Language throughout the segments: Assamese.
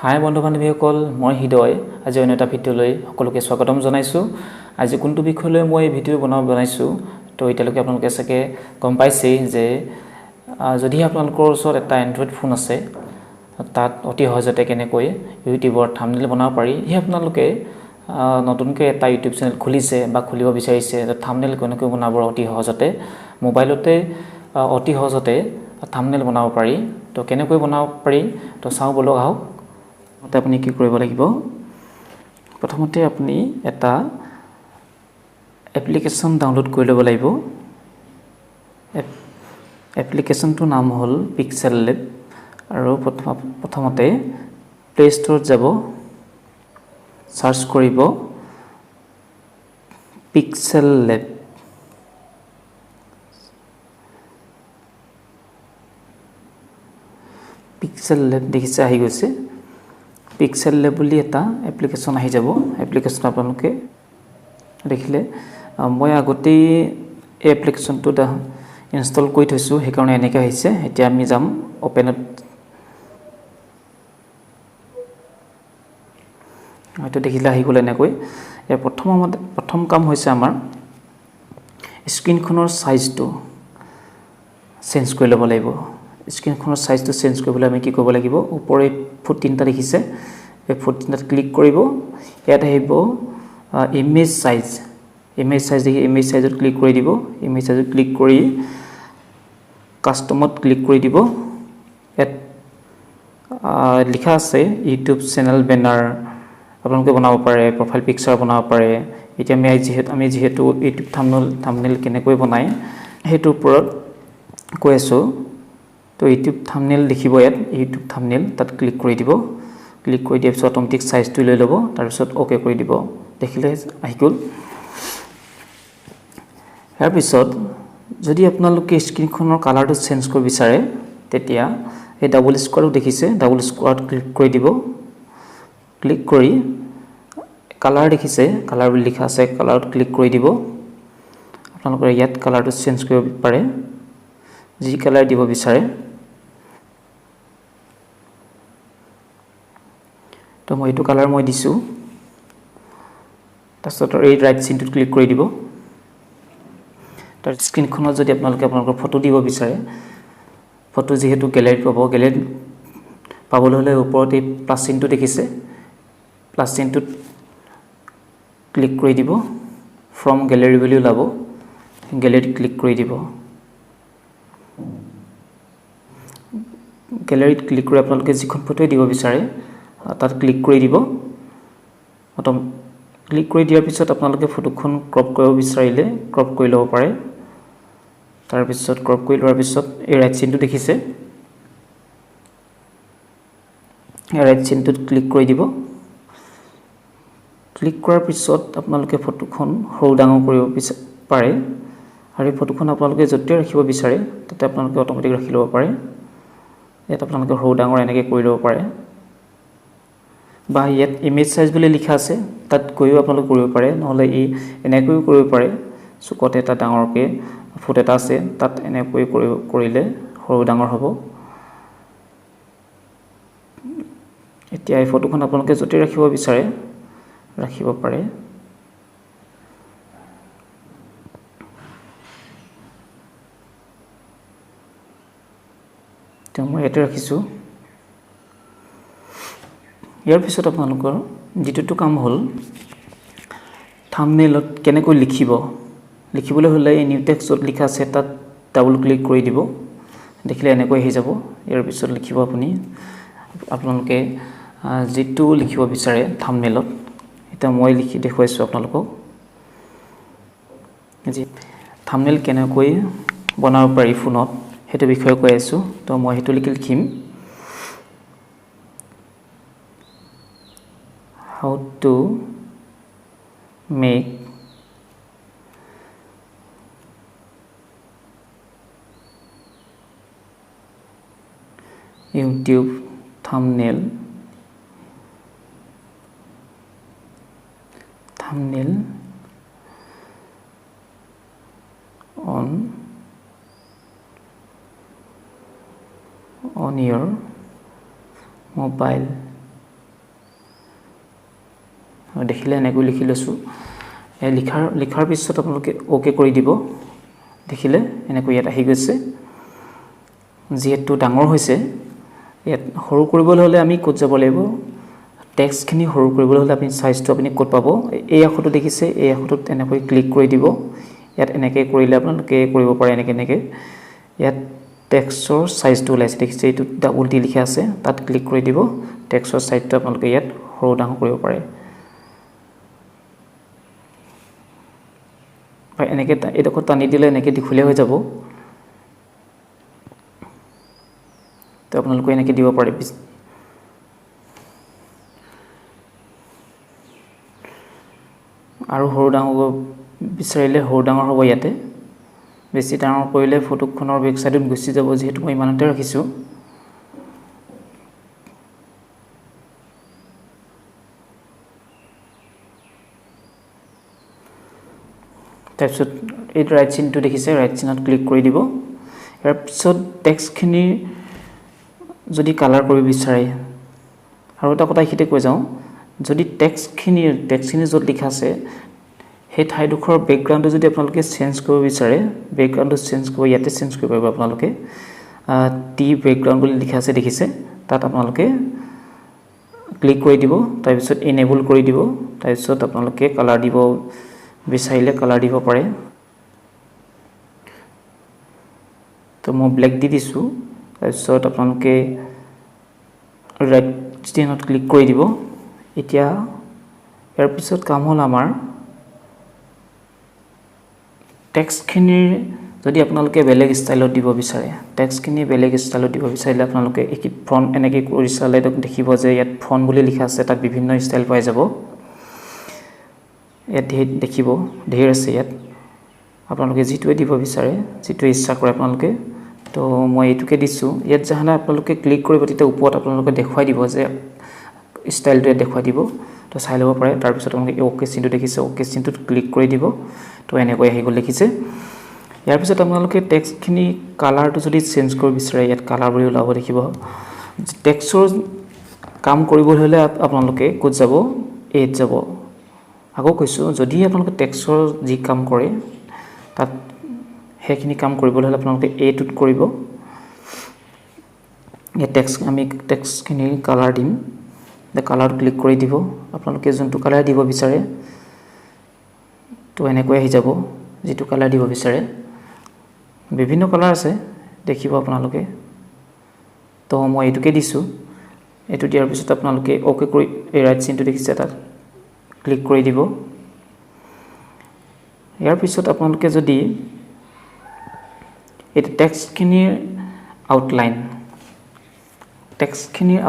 হাই বন্ধু বান্ধৱীসকল, মই হৃদয় আজি অন্য এটা ভিডিঅ'লৈ সকলোকে স্বাগতম জনাইছোঁ। আজি কোনটো বিষয়লৈ মই ভিডিঅ' বনাইছোঁ তো এতিয়ালৈকে আপোনালোকে চাগে গম পাইছেই যে যদি আপোনালোকৰ ওচৰত এটা এণ্ড্ৰইড ফোন আছে তাত অতি সহজতে কেনেকৈ ইউটিউবৰ থাম্বনেল বনাব পাৰি। আপোনালোকে নতুনকৈ এটা ইউটিউব চেনেল খুলিছে বা খুলিব বিচাৰিছে, থাম্বনেল কেনেকৈ বনাব অতি সহজতে মোবাইলতে অতি সহজতে থাম্বনেল বনাব পাৰি। তো কেনেকৈ বনাব পাৰি তো চাওঁ বলক আহক। আপুনি কি কৰিব লাগিব, প্ৰথমতে আপুনি এটা এপ্লিকেশ্যন ডাউনলোড কৰি ল'ব লাগিব। এপ্লিকেশ্যনটোৰ নাম হ'ল পিক্সেল লেব আৰু প্ৰথমতে প্লে ষ্টৰত যাব, চাৰ্চ কৰিব পিক্সেল লেব। পিক্সেল লেব দেখিছে, আহি গৈছে। পিক্সেল লেব বুলি এটা এপ্লিকেশ্যন আহি যাব। এপ্লিকেশ্যন আপোনালোকে দেখিলে, মই আগতেই এই এপ্লিকেশ্যনটো ইনষ্টল কৰি থৈছোঁ, সেইকাৰণে এনেকৈ আহিছে। এতিয়া আমি যাম অপেনত। হয়তো দেখিলে আহি গ'ল এনেকৈ। ইয়াৰ প্ৰথম কাম হৈছে আমাৰ স্ক্ৰীণখনৰ চাইজটো চেঞ্জ কৰি ল'ব লাগিব। স্ক্ৰীণখনৰ চাইজটো চেঞ্জ কৰিবলৈ আমি কি কৰিব লাগিব, ওপৰে ফুট 3টা দেখিছে, এই ফুট 3টাত ক্লিক কৰিব। ইয়াত আহিব ইমেজ চাইজ দেখি ইমেজ চাইজত ক্লিক কৰি দিব। ইমেজ চাইজত ক্লিক কৰি কাষ্টমত ক্লিক কৰি দিব। ইয়াত লিখা আছে ইউটিউব চেনেল বেনাৰ আপোনালোকে বনাব পাৰে, প্ৰফাইল পিকচাৰ বনাব পাৰে। এতিয়া আমি যিহেতু ইউটিউব থাম্বনেল কেনেকৈ বনায় সেইটোৰ ওপৰত কৈ আছোঁ। তো ইউটিউব থাম্বনেল দেখিব, ইয়াত ইউটিউব থাম্বনেল, তাত ক্লিক কৰি দিব। ক্লিক কৰি দিয়াৰ পিছত অট'মেটিক চাইজটো লৈ ল'ব, তাৰপিছত অ'কে কৰি দিব। দেখিলে আহি গ'ল। ইয়াৰ পিছত যদি আপোনালোকে স্ক্ৰীণখনৰ কালাৰটো চেঞ্জ কৰিব বিচাৰে, তেতিয়া এই ডাবল স্কোৱাৰটো দেখিছে, ডাবল স্কোৱাৰত ক্লিক কৰি দিব। ক্লিক কৰি কালাৰ দেখিছে, কালাৰ বুলি লিখা আছে, কালাৰত ক্লিক কৰি দিব। আপোনালোকে ইয়াত কালাৰটো চেঞ্জ কৰিব পাৰে, যি কালাৰ দিব বিচাৰে। তো মই এইটো কালাৰ দিছোঁ। তাৰপিছত এই ৰাইট চিনটোত ক্লিক কৰি দিব। তাৰ স্ক্ৰীণখনত যদি আপোনালোকৰ ফটো দিব বিচাৰে, ফটো যিহেতু গেলেৰীত পাব, গেলেৰীত পাবলৈ হ'লে ওপৰত এই প্লাছ চিনটো দেখিছে, প্লাছ চিনটোত ক্লিক কৰি দিব। ফ্ৰম গেলেৰী বুলি ওলাব, গেলেৰীত ক্লিক কৰি দিব। গেলেৰীত ক্লিক কৰি আপোনালোকে যিখন ফটোৱে দিব বিচাৰে তাত ক্লিক কৰি দিব। ক্লিক কৰি দিয়াৰ পিছত আপোনালোকে ফটোখন ক্ৰপ কৰিব বিচাৰিলে ক্ৰপ কৰি ল'ব পাৰে। তাৰপিছত ক্ৰপ কৰি লোৱাৰ পিছত এই ৰাইট চিনটো দেখিছে, এই ৰাইট চিনটোত ক্লিক কৰি দিব। ক্লিক কৰাৰ পিছত আপোনালোকে ফটোখন সৰু ডাঙৰ কৰিব পাৰে, আৰু এই ফটোখন আপোনালোকে য'তে ৰাখিব বিচাৰে তাতে আপোনালোকে অট'মেটিক ৰাখি ল'ব পাৰে। ইয়াত আপোনালোকে সৰু ডাঙৰ এনেকৈ কৰি ল'ব পাৰে, বা ইয়াত ইমেজ চাইজ বুলি লিখা আছে তাত গৈও আপোনালোকে কৰিব পাৰে, নহ'লে এনেকৈও কৰিব পাৰে। চুকত এটা ডাঙৰকৈ ফুট এটা আছে, তাত এনেকৈ কৰিলে সৰু ডাঙৰ হ'ব। এতিয়া এই ফটোখন আপোনালোকে য'তে ৰাখিব বিচাৰে ৰাখিব পাৰে। মই ইয়াতে ৰাখিছোঁ। ইয়াৰ পিছত আপোনালোকৰ দ্বিতীয়টো কাম হ'ল থাম্বনেইলত কেনেকৈ লিখিবলৈ হ'লে এই নিউ টেক্সট য'ত লিখা আছে তাত ডাবল ক্লিক কৰি দিব। দেখিলে এনেকৈ আহি যাব। ইয়াৰ পিছত লিখিব আপোনালোকে যিটো লিখিব বিচাৰে থাম্বনেইলত। এতিয়া মই লিখি দেখুৱাইছোঁ আপোনালোকক, যি থাম্বনেইল কেনেকৈ বনাব পাৰি ফোনত সেইটো বিষয়ে কৈ আছোঁ। তো মই সেইটো লিখিম, how to make YouTube thumbnail on your mobile দেখিলে এনেকৈ লিখি লৈছোঁ লিখাৰ পিছত আপোনালোকে অ'কে কৰি দিব দেখিলে এনেকৈ ইয়াত আহি গৈছে যিহেতু ডাঙৰ হৈছে ইয়াত সৰু কৰিবলৈ হ'লে আমি ক'ত যাব লাগিব টেক্সটখিনি সৰু কৰিবলৈ হ'লে আপুনি সাইজটো আপুনি ক'ত পাব এই আখৰটো দেখিছে এই আখৰটোত এনেকৈ ক্লিক কৰি দিব ইয়াত এনেকৈ কৰিলে আপোনালোকে কৰিব পাৰে এনেকৈ ইয়াত টেক্সটৰ সাইজটো ওলাইছে দেখিছে এইটো ডাবল টি লিখা আছে তাত ক্লিক কৰি দিব টেক্সটৰ সাইজটো আপোনালোকে ইয়াত সৰু ডাঙৰ কৰিব পাৰে এনেকৈ এইডোখৰ টানি দিলে এনেকৈ দীঘলীয়া হৈ যাব তো আপোনালোকে এনেকৈ দিব পাৰে আৰু সৰু ডাঙৰ বিচাৰিলে সৰু ডাঙৰ হ'ব ইয়াতে বেছি ডাঙৰ কৰিলে ফটোখনৰ বেক সাইডত গুচি যাব যেহেতু মই ইমানতে ৰাখিছোঁ তাৰপিছত এই ৰাইট চিনটো দেখিছে ৰাইট চিনত ক্লিক কৰি দিব ইয়াৰ পিছত টেক্সটখিনি যদি কালাৰ কৰিব বিচাৰে আৰু এটা কথা এইখিনিতে কৈ যাওঁ যদি টেক্সটখিনি য'ত লিখা আছে সেই ঠাইডোখৰ বেকগ্ৰাউণ্ডটো যদি আপোনালোকে চেঞ্জ কৰিব বিচাৰে বেকগ্ৰাউণ্ডটো চেঞ্জ কৰিব ইয়াতে চেঞ্জ কৰিব পাৰিব আপোনালোকে টি বেকগ্ৰাউণ্ড বুলি লিখা আছে দেখিছে তাত আপোনালোকে ক্লিক কৰি দিব তাৰপিছত এনেবল কৰি দিব তাৰপিছত আপোনালোকে কালাৰ দিব বিচাৰিলে কালাৰ দিব পাৰে তো মই ব্লেক দি দিছোঁ তাৰপিছত আপোনালোকে ৰাইট চিনত ক্লিক কৰি দিব এতিয়া ইয়াৰ পিছত কাম হ'ল আমাৰ টেক্সটখিনিৰ যদি আপোনালোকে বেলেগ ষ্টাইলত দিব বিচাৰে টেক্সটখিনি বেলেগ ষ্টাইলত দিব বিচাৰিলে আপোনালোকে এই ফন্ট এনেকৈ কৰি চালে দেখিব যে ইয়াত ফন্ট বুলি লিখা আছে তাত বিভিন্ন ষ্টাইল পাই যাব ইয়াত দেখিব ঢেৰ আছে ইয়াত আপোনালোকে যিটোৱে দিব বিচাৰে যিটোৱে ইচ্ছা কৰে আপোনালোকে তো মই এইটোকে দিছোঁ ইয়াত যাহানে আপোনালোকে ক্লিক কৰিব তেতিয়া ওপৰত আপোনালোকে দেখুৱাই দিব যে ষ্টাইলটোৱে দেখুৱাই দিব তো চাই ল'ব পাৰে তাৰপিছত আপোনালোকে অ'কে চিনটো দেখিছে অ'কে চিনটোত ক্লিক কৰি দিব তো এনেকৈ আহি গ'ল দেখিছে ইয়াৰ পিছত আপোনালোকে টেক্সটখিনি কালাৰটো যদি চেঞ্জ কৰিব বিচাৰে ইয়াত কালাৰ বুলি ওলাব দেখিব টেক্সটৰ কাম কৰিবলৈ হ'লে আপোনালোকে ক'ত যাব এইত যাব আকৌ কৈছোঁ যদি আপোনালোকে টেক্সটৰ যি কাম কৰে তাত সেইখিনি কাম কৰিবলৈ হ'লে আপোনালোকে এইটোত কৰিব এই আমি টেক্সটখিনি কালাৰ দিম কালাৰত ক্লিক কৰি দিব আপোনালোকে যোনটো কালাৰ দিব বিচাৰে তো এনেকৈ আহি যাব যিটো কালাৰ দিব বিচাৰে বিভিন্ন কালাৰ আছে দেখিব আপোনালোকে তো মই এইটোকে দিছোঁ এইটো দিয়াৰ পিছত আপোনালোকে অ'কে কৰি এই ৰাইট চিনটো দেখিছে তাত ক্লিক কৰি দিব ইয়াৰ পিছত আপোনালোকে যদি এটা টেক্সটখিনিৰ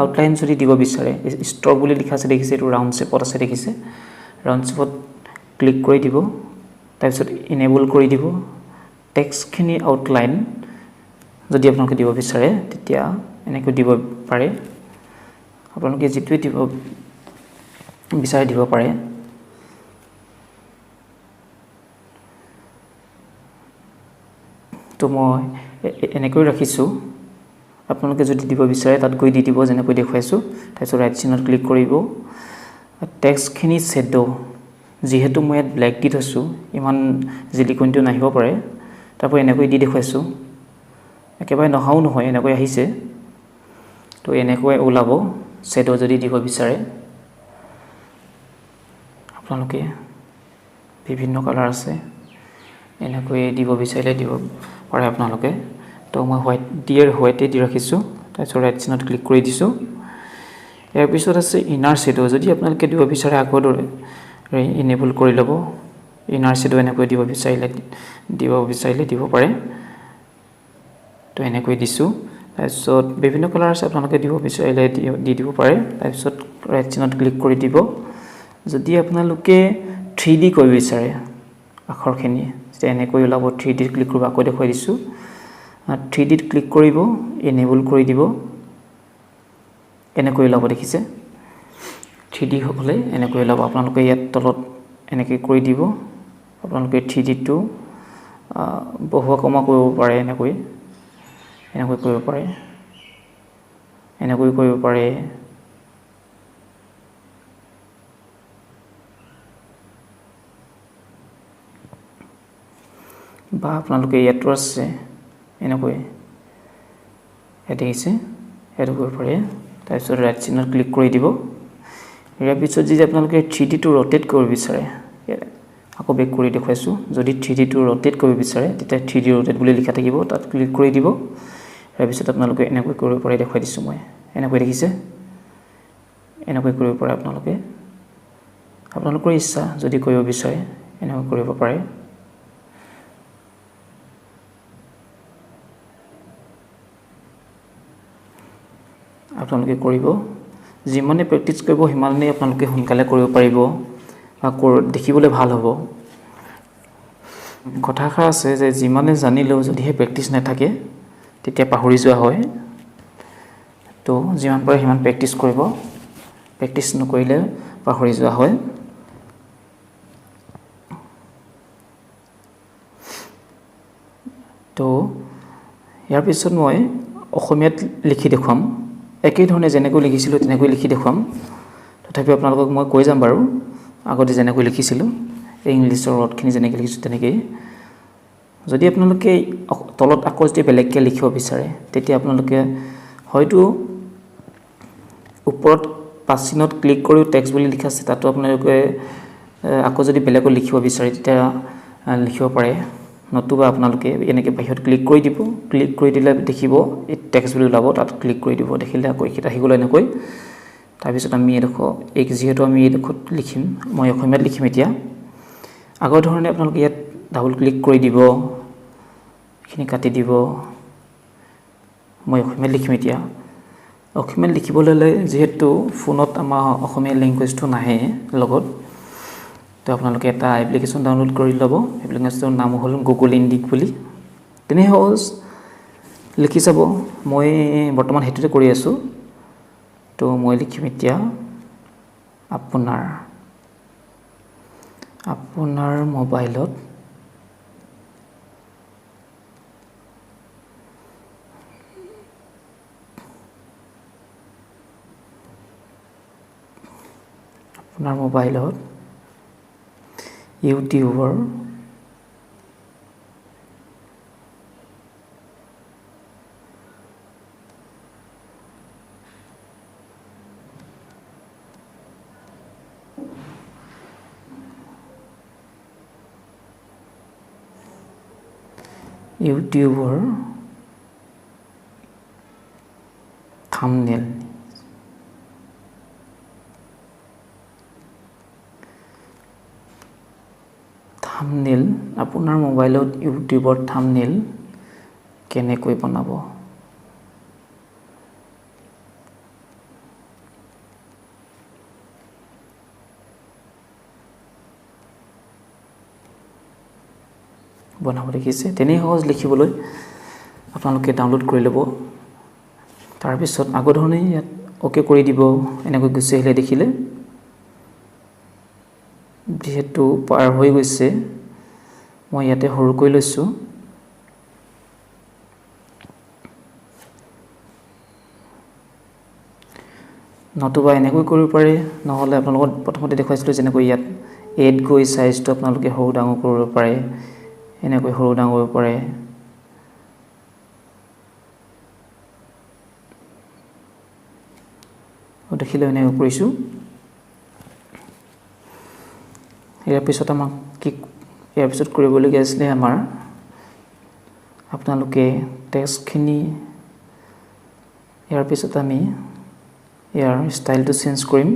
আউটলাইন যদি দিব বিচাৰে ষ্ট্ৰক বুলি লিখা আছে দেখিছে এইটো ৰাউণ্ড শ্বেপত আছে দেখিছে ৰাউণ্ড শ্বেপত ক্লিক কৰি দিব তাৰপিছত এনেবল কৰি দিব টেক্সটখিনি আউটলাইন যদি আপোনালোকে দিব বিচাৰে তেতিয়া এনেকৈ দিব পাৰে আপোনালোকে যিটোৱে দিব বিচাৰে দিব পাৰে তো মই এনেকৈ ৰাখিছোঁ আপোনালোকে যদি দিব বিচাৰে তাত গৈ দি দিব যেনেকৈ দেখুৱাইছোঁ তাৰপিছত ৰাইট চিনত ক্লিক কৰিব টেক্সটখিনি শ্বেডো যিহেতু মই ইয়াত ব্লেক দি থৈছোঁ ইমান জিলিকনিটো নাহিব পাৰে তাৰপৰা এনেকৈ দি দেখুৱাইছোঁ একেবাৰে নহাও নহয় এনেকৈ আহিছে তো এনেকৈ ওলাব শ্বেডো যদি দিব বিচাৰে আপোনালোকে বিভিন্ন কালাৰ আছে এনেকৈ দিব বিচাৰিলে দিব পাৰে আপোনালোকে তো মই হোৱাইটে দি ৰাখিছোঁ তাৰপিছত ৰাইট চিনত ক্লিক কৰি দিছোঁ ইয়াৰ পিছত আছে ইনাৰ শ্বেডো যদি আপোনালোকে দিব বিচাৰে আগৰ দৰে এনেবল কৰি ল'ব ইনাৰ শ্বেডো এনেকৈ দিব বিচাৰিলে দিব পাৰে তো এনেকৈ দিছোঁ তাৰপিছত বিভিন্ন কালাৰ আছে আপোনালোকে দিব বিচাৰিলে দি দিব পাৰে তাৰপিছত ৰাইট চিনত ক্লিক কৰি দিব যদি আপোনালোকে 3D কৰিব বিচাৰে আখৰখিনি তেতিয়া এনেকৈ ওলাব 3D ক্লিক কৰিব আকৌ দেখুৱাই দিছোঁ 3D ক্লিক কৰিব এনেবল কৰি দিব এনেকৈ ওলাব দেখিছে 3D হ'লে এনেকৈ ওলাব আপোনালোকে ইয়াত তলত এনেকৈ কৰি দিব আপোনালোকে 3Dটো বহুৱা কমা কৰিব পাৰে এনেকৈ কৰিব পাৰে এনেকৈ কৰিব পাৰে বা আপোনালোকে ইয়াতো আছে এনেকৈ দেখিছে এইটো কৰিব পাৰে তাৰপিছত ৰাইট চিনত ক্লিক কৰি দিব ইয়াৰ পিছত যদি আপোনালোকে 3D টো ৰোটেট কৰিব বিচাৰে আকৌ বেক কৰি দেখুৱাইছো যদি 3D টো ৰোটেট কৰিব বিচাৰে তেতিয়া 3D ৰোটেট বুলি লিখা থাকিব তাত ক্লিক কৰি দিব ইয়াৰ পিছত আপোনালোকে এনেকৈ কৰিব পাৰে দেখুৱাই দিছো মই এনেকৈ দেখিছে এনেকৈ কৰিব পাৰে আপোনালোকৰ ইচ্ছা যদি কৰিব বিচাৰে এনেকৈ কৰিব পাৰে আপোনালোকে কৰিব যিমানে প্ৰেক্টিস কৰিব হিমানে আপোনালোকে সোনকালে কৰিব পাৰিব বা দেখিবলৈ ভাল হ'ব কথাষাৰ আছে যে যিমানে জানিলেও যদিহে প্ৰেক্টিস নাথাকে তেতিয়া পাহৰি যোৱা হয় তো যিমান পাৰে হিমান প্ৰেক্টিস কৰিব প্ৰেক্টিস নকৰিলে পাহৰি যোৱা হয় তো ইয়াৰ পিছত মই অসমীয়াত লিখি দেখুৱাম একেই ধৰণে যেনেকৈ লিখিছিলো তেনেকৈ লিখি দেখুৱাম তথাপি আপোনালোকক মই কৈ যাম বাৰু আগতে যেনেকৈ লিখিছিলো ইংলিছৰ ৱৰ্ডখিনি যেনেকৈ লিখিছো তেনেকৈ যদি আপোনালোকে তলত আকৌ যদি বেলেগকৈ লিখিব বিচাৰে তেতিয়া আপোনালোকে হয়তো ওপৰত পাঁচ চিনত ক্লিক কৰি টেক্সট বুলি লিখা আছে তাতো আপোনালোকে আকৌ যদি বেলেগকৈ লিখিব বিচাৰে তেতিয়া লিখিব পাৰে নতুবা আপোনালোকে এনেকৈ বাহিৰত ক্লিক কৰি দিব ক্লিক কৰি দিলে দেখিব এই টেক্সট বুলি ওলাব তাত ক্লিক কৰি দিব দেখিলে আকৌ এটা আহিগল এনেকৈ তাৰ পিছত আমি এডোখৰ এক যেহেতু আমি এডোখৰ লিখিম মই অসমীয়াত লিখিম এতিয়া আগৰ ধৰণে আপোনালোকে ইয়াত ডাবল ক্লিক কৰি দিব খিনি কাটি দিব মই অসমীয়াত লিখিম এতিয়া অসমীয়াত লিখিবলৈ হ'লে যেহেতু ফোনত আমাৰ অসমীয়া ল্যাঙ্গুৱেজটো নাহে লগত তো আপোনালোকে এটা এপ্লিকেশন ডাউনলোড কৰি ল'ব এপ্লিকেশনৰ নাম হ'ল গুগল ইন্ডিক বুলি তেনে সহজ লিখি চাব মই বৰ্তমান হেতুতে কৰি আছো তো মই লিখিম এতিয়া আপোনাৰ মোবাইলত ইউটিউবৰ থাম্বনেল আপোনাৰ মোবাইলত ইউটিউবৰ থাম্বনেল কেনেকৈ বনাব দেখিছে তেনে সহজ লিখিবলৈ আপোনালোকে ডাউনলোড কৰি ল'ব তাৰ পিছত আগৰ ধৰণে ইয়াত ওকে কৰি দিব এনেকৈ গুছি আহিলে দেখিলে যেহেতু পাৰ হৈ গৈছে মই ইয়াতে সৰু কৰি লৈছো নতুবা এনেকৈ কৰিব পাৰে নহলে আপোনালোকক প্ৰথমতে দেখাইছিলো যেনেকৈ ইয়াত এড গৈ সাইজটো আপোনালোকে সৰু ডাঙৰ কৰিব পাৰে এনেকৈ সৰু ডাঙৰ কৰিব পাৰে দেখিলে এনেকৈ কৰিছো ইয়াৰ পিছত কৰিবলগীয়া আছিল আমাৰ আপোনালোকে টেক্সটখিনি ইয়াৰ পিছত আমি ইয়াৰ ষ্টাইলটো চেঞ্জ কৰিম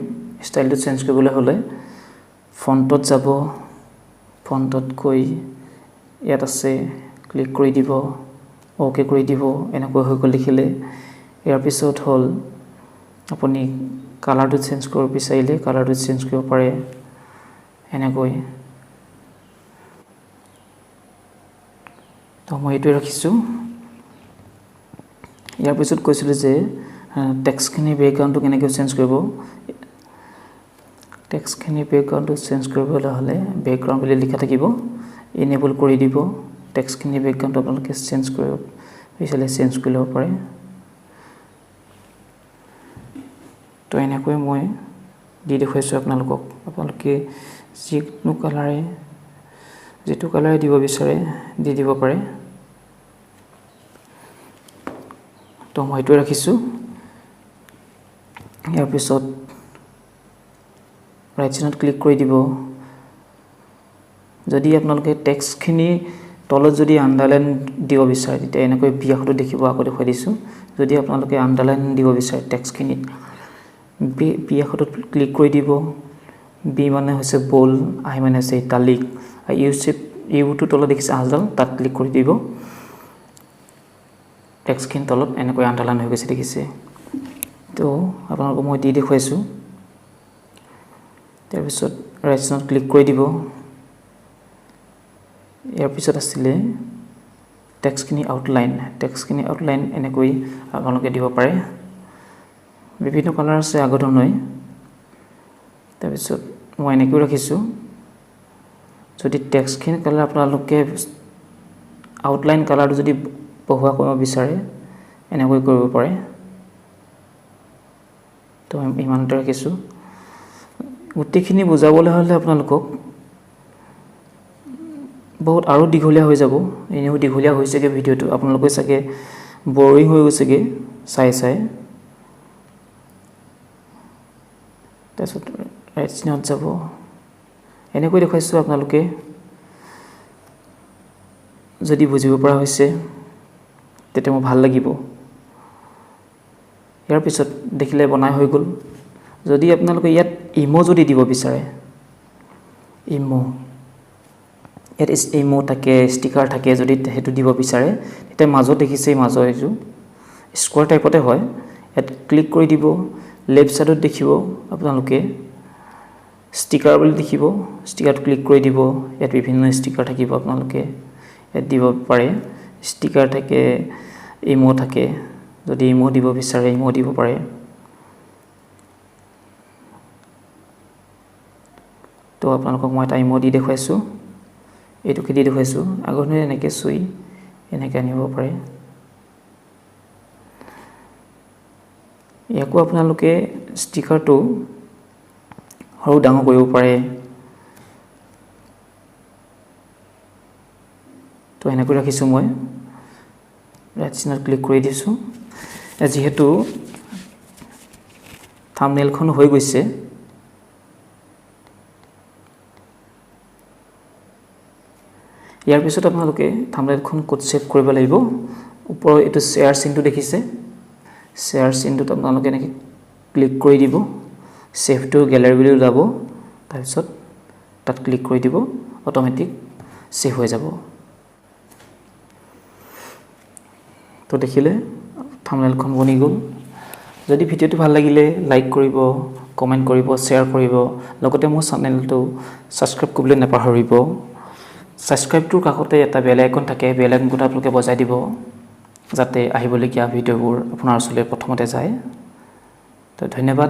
ষ্টাইলটো চেঞ্জ কৰিবলৈ হ'লে ফন্টত যাব ফন্টত গৈ ইয়াত আছে ক্লিক কৰি দিব ওকে কৰি দিব এনেকৈ হৈ গ'ল লিখিলে ইয়াৰ পিছত হ'ল আপুনি কালাৰটো চেঞ্জ কৰিব বিচাৰিলে কালাৰটো চেঞ্জ কৰিব পাৰে এনেকৈ তো মই এইটো ৰাখিছো ইয়াৰ পিছত কৈছিলো যে টেক্সটখিনি ব্যাকগ্ৰাউণ্ডটো কেনেকৈ চেঞ্জ কৰিব টেক্সটখিনি ব্যাকগ্ৰাউণ্ডটো চেঞ্জ কৰিবলৈ হ'লে ব্যাকগ্ৰাউণ্ড বুলি লিখা থাকিব এনেবল কৰি দিব টেক্সটখিনি ব্যাকগ্ৰাউণ্ডটো আপোনালোকে চেঞ্জ কৰিব বিচাৰিলে চেঞ্জ কৰি ল'ব পাৰে তো এনেকৈ মই দি দেখুৱাইছো আপোনালোকে যিকোনো কালাৰে যেটো কালাৰ দিব বিচাৰে দি দিব পাৰে তো মই এইটো ৰাখিছো ইয়াৰ পিছত ৰাইট সাইডত ক্লিক কৰি দিব যদি আপোনালোকে টেক্সটখিনি তলত যদি আন্ডাৰলাইন দিব বিচাৰে তেতিয়া এনেকৈ বি আখৰটো দেখিব আকৌ দেখুৱাই দিছো যদি আপোনালোকে আন্ডাৰলাইন দিব বিচাৰে টেক্সটখিনিত বি আখৰটোত ক্লিক কৰি দিব বি মানে হৈছে বোল্ড আই মানে হৈছে ইটালিক আৰু ইউটো তলত দেখিছে আজল তাত ক্লিক কৰি দিব টেক্সটখিনি তলত এনেকৈ আন্ডাৰলাইন হৈ গৈছে দেখিছে তো আপোনালোকক মই দি দেখুৱাইছো তাৰ পিছত ৰাইট সাইডত ক্লিক কৰি দিব ইয়াৰ পিছত আছিল টেক্সটখিনি আউটলাইন এনেকৈ আপোনালোকে দিব পাৰে বিভিন্ন কালাৰ আছে আগৰ ধৰণে তাৰ পিছত মই এনেকৈ ৰাখিছো যদি টেক্সটখিনি কালাৰ আপোনালোকে আউটলাইন কালাৰটো যদি বহুৱা কৰিব বিচাৰে এনেকৈ কৰিব পাৰে তো ইমানতে ৰাখিছো গোটেইখিনি বুজাবলৈ হলে আপোনালোকক বহুত আৰু দীঘলীয়া হৈ যাব এনেও দীঘলীয়া হৈছেগে ভিডিওটো আপোনালোকে চাগে বৰিং হৈ গৈছেগে চাই তাৰপিছত ৰাইট সাইডত যাব এনেকৈ দেখুৱাইছো আপোনালোকে যদি বুজিব পৰা হৈছে তেতিয়া মোৰ ভাল লাগিব ইয়াৰ পিছত দেখিলে বনাই হৈ গল যদি আপোনালোকে ইয়াত ইমো যদি দিব বিচাৰে ইমো থাকে ষ্টিকাৰ থাকে যদি হেতু দিব বিচাৰে তেতিয়া মাজত দেখিছে মাজৰ এইটো স্কোয়াৰ টাইপতে হয় ইয়াত ক্লিক কৰি দিব লেফট সাইডত দেখিব আপোনালোকে ষ্টিকাৰ বুলি দেখিব ষ্টিকাৰত ক্লিক কৰি দিব ইয়াত বিভিন্ন ষ্টিকাৰ থাকিব আপোনালোকে ইয়াত দিব পাৰে ষ্টিকাৰ থাকে ইমো থাকে যদি ইমো দিব বিচাৰে ইমো দিব পাৰে তো আপোনালোকক মই এটা ইমো দি দেখুৱাইছো এইটোকে দি দেখুৱাইছো আগৰনে এনেকৈ চুই এনেকৈ আনিব পাৰে ইয়াকো আপোনালোকে ষ্টিকাৰটো সৰু ডাঙৰ কৰিব পাৰে তো এনেকৈ ৰাখিছো মই ৰাইট সাইডত ক্লিক কৰি দিছো যেহেতু থাম্বনেইলখন হৈ গৈছে ইয়াৰ পিছত আপোনালোকে থাম্বনেইলখন কোড সেভ কৰিব লাগিব ওপৰৰ এটো শেয়াৰ চিনটো দেখিছে শেয়াৰ চিনটোত আপোনালোকে এনেকৈ ক্লিক কৰি দিব সেভ টু গ্যালাৰি বুলি যাব তাৰ পিছত তাত ক্লিক কৰি দিব অটোমেটিক সেভ হৈ যাব তো দেখিলে থাম্বনেইলখন বনি গল যদি ভিডিওটো ভাল লাগিলে লাইক কৰিব কমেন্ট কৰিব শেয়াৰ কৰিব লগতে মোৰ চেনেলটো সাবস্ক্ৰাইব কৰিবলৈ নাপাহৰিব সাবস্ক্ৰাইবটোৰ কাষতে এটা বেল আইকন থাকে বেল আইকনটো আপোনালোকে বজাই দিব যাতে আহিবলগীয়া ভিডিওবোৰ আপোনাৰ ওচৰলৈ প্ৰথমতে যায় তো ধন্যবাদ